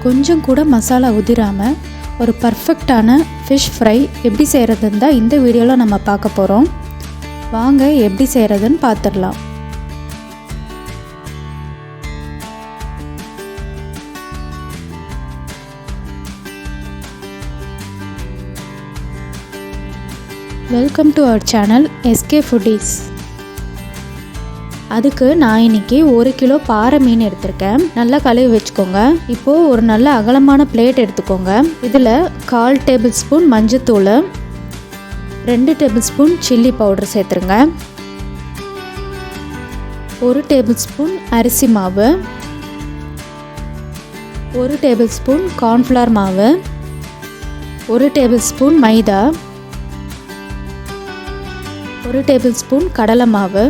கொஞ்சம் கூட மசாலா உதிராமல் ஒரு பர்ஃபெக்டான ஃபிஷ் ஃப்ரை எப்படி செய்கிறதுன்னு தான் இந்த வீடியோவில் நம்ம பார்க்க போகிறோம். வாங்க எப்படி செய்கிறதுன்னு பார்த்துடலாம். Welcome to our channel SK Foodies. அதுக்கு நான் இன்றைக்கி 1 கிலோ பாறை மீன் எடுத்திருக்கேன். நல்லா கழுவி வச்சுக்கோங்க. இப்போது ஒரு நல்ல அகலமான பிளேட் எடுத்துக்கோங்க. இதில் 1/4 டேபிள் ஸ்பூன் மஞ்சத்தூள், 2 டேபிள் ஸ்பூன் சில்லி பவுடர் சேர்த்துருங்க, 1 டேபிள் ஸ்பூன் அரிசி மாவு, 1 டேபிள் ஸ்பூன் கார்ன்ஃப்ளவர் மாவு, 1 டேபிள் ஸ்பூன் மைதா, 1 டேபிள் ஸ்பூன் கடலை மாவு,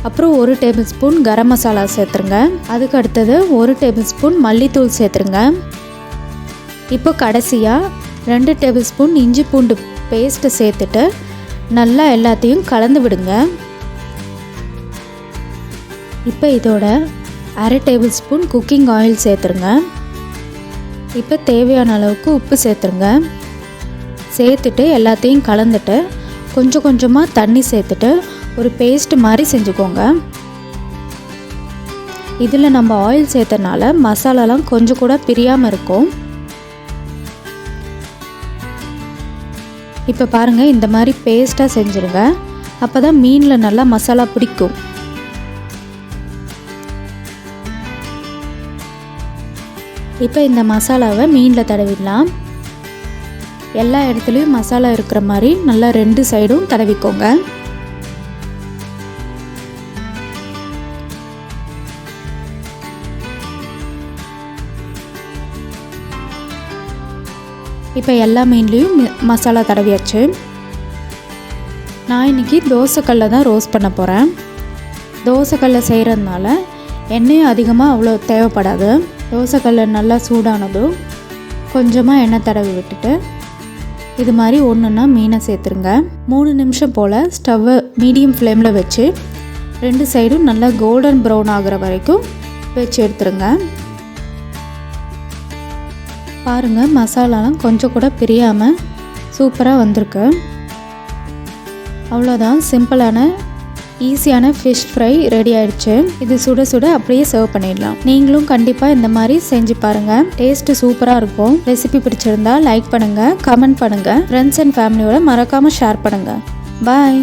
அப்புறம் 1 டேபிள் ஸ்பூன் கரம் மசாலா சேர்த்துருங்க. அதுக்கு அடுத்தது 1 டேபிள் ஸ்பூன் மல்லித்தூள் சேர்த்துருங்க. இப்போ கடைசியாக 2 டேபிள் ஸ்பூன் இஞ்சி பூண்டு பேஸ்ட்டை சேர்த்துட்டு நல்லா எல்லாத்தையும் கலந்து விடுங்க. இப்போ இதோட 1/2 டேபிள் ஸ்பூன் குக்கிங் ஆயில் சேர்த்துருங்க. இப்போ தேவையான அளவுக்கு உப்பு சேர்த்துருங்க. சேர்த்துட்டு எல்லாத்தையும் கலந்துட்டு கொஞ்சம் கொஞ்சமாக தண்ணி சேர்த்துட்டு ஒரு பேஸ்ட் மாதிரி செஞ்சுக்கோங்க. இதில் நம்ம ஆயில் சேர்த்தனால மசாலாலாம் கொஞ்சம் கூட பிரியாமல் இருக்கும். இப்போ பாருங்கள், இந்த மாதிரி பேஸ்ட்டாக செஞ்சுருங்க. அப்போ தான் மீனில் நல்லா மசாலா பிடிக்கும். இப்போ இந்த மசாலாவை மீனில் தடவிடலாம். எல்லா இடத்துலையும் மசாலா இருக்கிற மாதிரி நல்லா 2 சைடும் தடவிக்கோங்க. இப்போ எல்லா மீன்லேயும் மசாலா தடவியாச்சு. நான் இன்றைக்கி தோசைக்கல்ல தான் ரோஸ்ட் பண்ண போகிறேன். தோசைக்கல்ல செய்கிறதுனால எண்ணெயும் அதிகமாக அவ்வளோ தேவைப்படாது. தோசைக்கல்ல நல்லா சூடானதும் கொஞ்சமாக எண்ணெய் தடவி விட்டுட்டு இது மாதிரி ஒன்றுன்னா மீனை சேர்த்துருங்க. 3 நிமிஷம் போல் ஸ்டவ்வை மீடியம் ஃப்ளேமில் வச்சு 2 சைடும் நல்லா கோல்டன் ப்ரௌன் ஆகிற வரைக்கும் வச்சு எடுத்துருங்க. பாருங்கள், மசாலாலாம் கொஞ்சம் கூட பிரியாமல் சூப்பராக வந்திருக்கு. அவ்வளோதான், சிம்பிளான ஈஸியான ஃபிஷ் ஃப்ரை ரெடி ஆயிடுச்சு. இது சுட சுட அப்படியே சர்வ் பண்ணிடலாம். நீங்களும் கண்டிப்பாக இந்த மாதிரி செஞ்சு பாருங்கள். டேஸ்ட்டு சூப்பராக இருக்கும். ரெசிபி பிடிச்சிருந்தா லைக் பண்ணுங்கள், கமெண்ட் பண்ணுங்கள், ஃப்ரெண்ட்ஸ் அண்ட் ஃபேமிலியோட மறக்காமல் ஷேர் பண்ணுங்கள். பாய்.